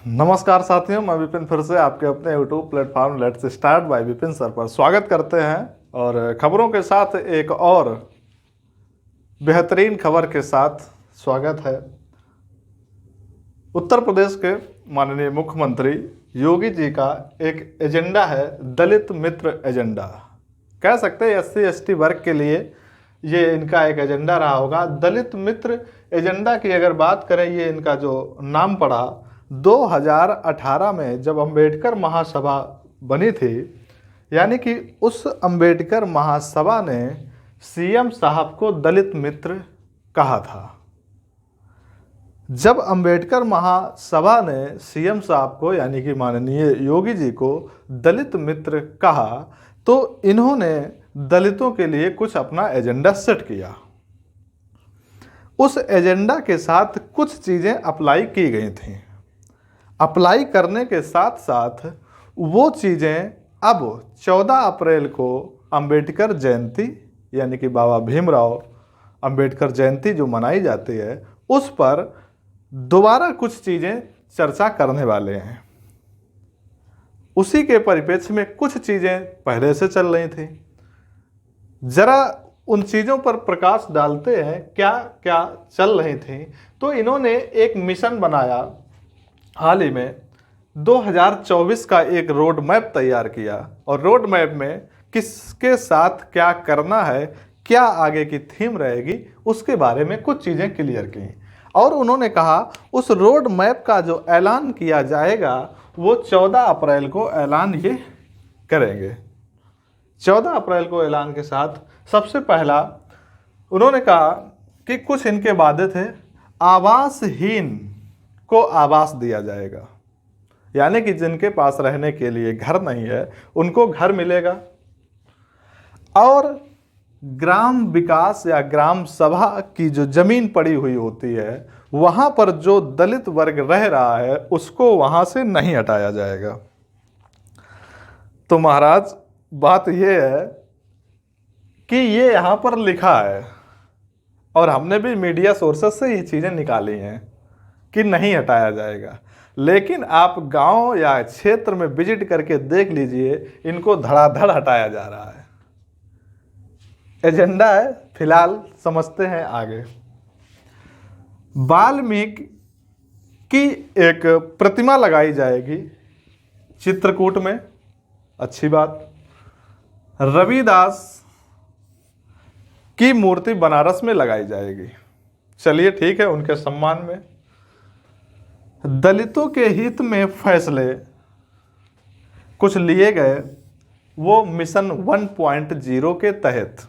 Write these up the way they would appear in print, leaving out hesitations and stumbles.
नमस्कार साथियों, मैं विपिन फिर से आपके अपने YouTube platform let's start by Vipin sir पर स्वागत करते हैं। और खबरों के साथ एक और बेहतरीन खबर के साथ स्वागत है। उत्तर प्रदेश के माननीय मुख्यमंत्री योगी जी का एक एजेंडा है, दलित मित्र एजेंडा। कह सकते हैं SC ST वर्ग के लिए ये इनका एक एजेंडा रहा होगा। दलित मित्र एजेंडा की अगर बात करें, ये इनका जो नाम पड़ा 2018 में जब अंबेडकर महासभा बनी थी, यानी कि उस अंबेडकर महासभा ने CM साहब को दलित मित्र कहा था। जब अंबेडकर महासभा ने CM साहब को यानी कि माननीय योगी जी को दलित मित्र कहा, तो इन्होंने दलितों के लिए कुछ अपना एजेंडा सेट किया। उस एजेंडा के साथ कुछ चीज़ें अप्लाई की गई थीं। अप्लाई करने के साथ साथ वो चीज़ें अब 14 अप्रैल को अंबेडकर जयंती यानी कि बाबा भीमराव अंबेडकर जयंती जो मनाई जाती है, उस पर दोबारा कुछ चीज़ें चर्चा करने वाले हैं। उसी के परिप्रेक्ष्य में कुछ चीज़ें पहले से चल रही थी। जरा उन चीज़ों पर प्रकाश डालते हैं, क्या क्या चल रही थी। तो इन्होंने एक मिशन बनाया, हाल ही में 2024 का एक रोड मैप तैयार किया, और रोड मैप में किसके साथ क्या करना है, क्या आगे की थीम रहेगी, उसके बारे में कुछ चीज़ें क्लियर की। और उन्होंने कहा उस रोड मैप का जो ऐलान किया जाएगा वो 14 अप्रैल को ऐलान ये करेंगे। 14 अप्रैल को ऐलान के साथ सबसे पहला उन्होंने कहा कि कुछ इनके वादे थे। आवासहीन को आवास दिया जाएगा, यानी कि जिनके पास रहने के लिए घर नहीं है उनको घर मिलेगा। और ग्राम विकास या ग्राम सभा की जो जमीन पड़ी हुई होती है, वहां पर जो दलित वर्ग रह रहा है उसको वहां से नहीं हटाया जाएगा। तो महाराज बात यह है कि ये यहां पर लिखा है, और हमने भी मीडिया सोर्सेस से ये चीज़ें निकाली हैं कि नहीं हटाया जाएगा। लेकिन आप गांव या क्षेत्र में विजिट करके देख लीजिए, इनको धड़ाधड़ हटाया जा रहा है। एजेंडा है, फिलहाल समझते हैं आगे। वाल्मीकि की एक प्रतिमा लगाई जाएगी चित्रकूट में, अच्छी बात। रविदास की मूर्ति बनारस में लगाई जाएगी, चलिए ठीक है, उनके सम्मान में। दलितों के हित में फैसले कुछ लिए गए, वो मिशन 1.0 के तहत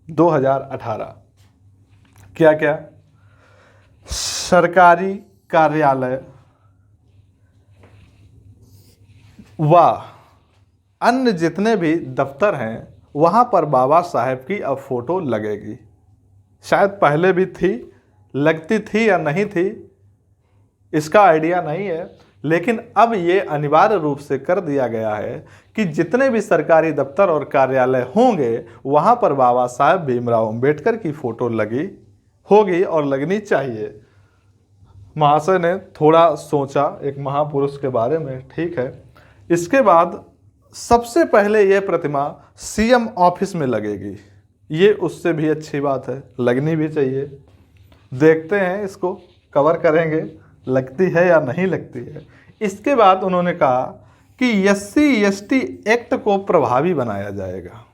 2018 क्या क्या सरकारी कार्यालय व अन्य जितने भी दफ्तर हैं वहाँ पर बाबा साहेब की अब फोटो लगेगी। शायद पहले भी थी, लगती थी या नहीं थी इसका आइडिया नहीं है, लेकिन अब ये अनिवार्य रूप से कर दिया गया है कि जितने भी सरकारी दफ्तर और कार्यालय होंगे वहाँ पर बाबा साहेब भीमराव अंबेडकर की फ़ोटो लगी होगी और लगनी चाहिए। महाशय ने थोड़ा सोचा एक महापुरुष के बारे में, ठीक है। इसके बाद सबसे पहले ये प्रतिमा CM ऑफिस में लगेगी, ये उससे भी अच्छी बात है, लगनी भी चाहिए। देखते हैं, इसको कवर करेंगे, लगती है या नहीं लगती है। इसके बाद उन्होंने कहा कि SC ST एक्ट को प्रभावी बनाया जाएगा।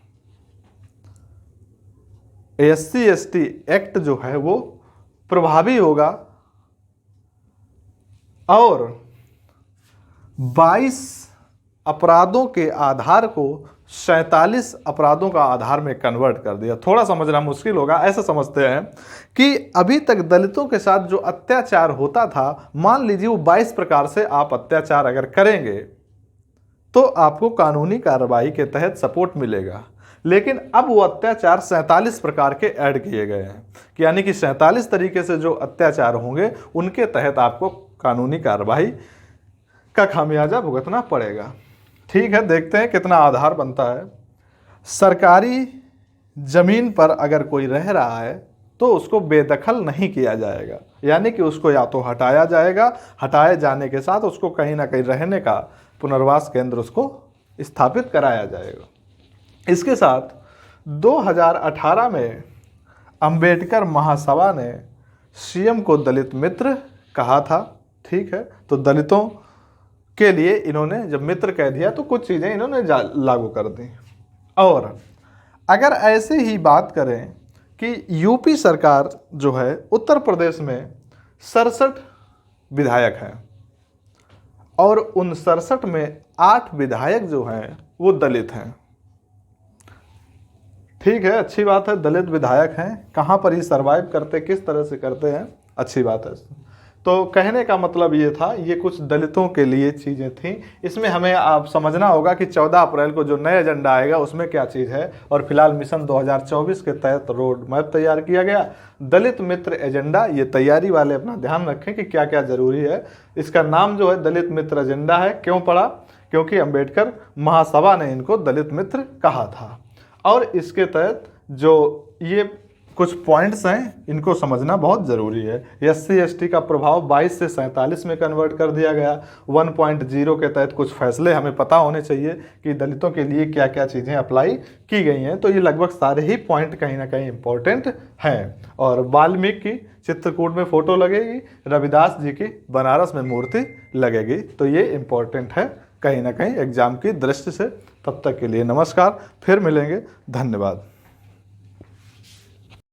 SC ST एक्ट जो है वो प्रभावी होगा, और 22 अपराधों के आधार को 47 अपराधों का आधार में कन्वर्ट कर दिया। थोड़ा समझना मुश्किल होगा, ऐसा समझते हैं कि अभी तक दलितों के साथ जो अत्याचार होता था, मान लीजिए वो 22 प्रकार से आप अत्याचार अगर करेंगे तो आपको कानूनी कार्रवाई के तहत सपोर्ट मिलेगा। लेकिन अब वो अत्याचार 47 प्रकार के ऐड किए गए हैं, यानी कि 47 तरीके से जो अत्याचार होंगे उनके तहत आपको कानूनी कार्रवाई का खामियाजा भुगतना पड़ेगा। ठीक है, देखते हैं कितना आधार बनता है। सरकारी ज़मीन पर अगर कोई रह रहा है तो उसको बेदखल नहीं किया जाएगा, यानी कि उसको या तो हटाया जाएगा, हटाए जाने के साथ उसको कहीं ना कहीं रहने का पुनर्वास केंद्र उसको स्थापित कराया जाएगा। इसके साथ 2018 में अंबेडकर महासभा ने सीएम को दलित मित्र कहा था। ठीक है, तो दलितों के लिए इन्होंने जब मित्र कह दिया तो कुछ चीज़ें इन्होंने लागू कर दी। और अगर ऐसे ही बात करें कि यूपी सरकार जो है उत्तर प्रदेश में 67 विधायक हैं और उन 67 में 8 विधायक जो हैं वो दलित हैं। ठीक है, अच्छी बात है, दलित विधायक हैं, कहाँ पर ये सर्वाइव करते, किस तरह से करते हैं, अच्छी बात है। तो कहने का मतलब ये था, ये कुछ दलितों के लिए चीज़ें थी। इसमें हमें आप समझना होगा कि 14 अप्रैल को जो नया एजेंडा आएगा उसमें क्या चीज़ है। और फिलहाल मिशन 2024 के तहत रोड मैप तैयार किया गया, दलित मित्र एजेंडा। ये तैयारी वाले अपना ध्यान रखें कि क्या क्या ज़रूरी है। इसका नाम जो है दलित मित्र एजेंडा है। क्यों पड़ा? क्योंकि अंबेडकर महासभा ने इनको दलित मित्र कहा था। और इसके तहत जो ये कुछ पॉइंट्स हैं, इनको समझना बहुत ज़रूरी है। SC ST का प्रभाव 22 से 47 में कन्वर्ट कर दिया गया। 1.0 के तहत कुछ फैसले हमें पता होने चाहिए कि दलितों के लिए क्या क्या चीज़ें अप्लाई की गई हैं। तो ये लगभग सारे ही पॉइंट कहीं ना कहीं इम्पोर्टेंट हैं। और वाल्मीकि की चित्रकूट में फ़ोटो लगेगी, रविदास जी की बनारस में मूर्ति लगेगी। तो ये इम्पोर्टेंट है कहीं ना कहीं एग्जाम की दृष्टि से। तब तक के लिए नमस्कार, फिर मिलेंगे, धन्यवाद।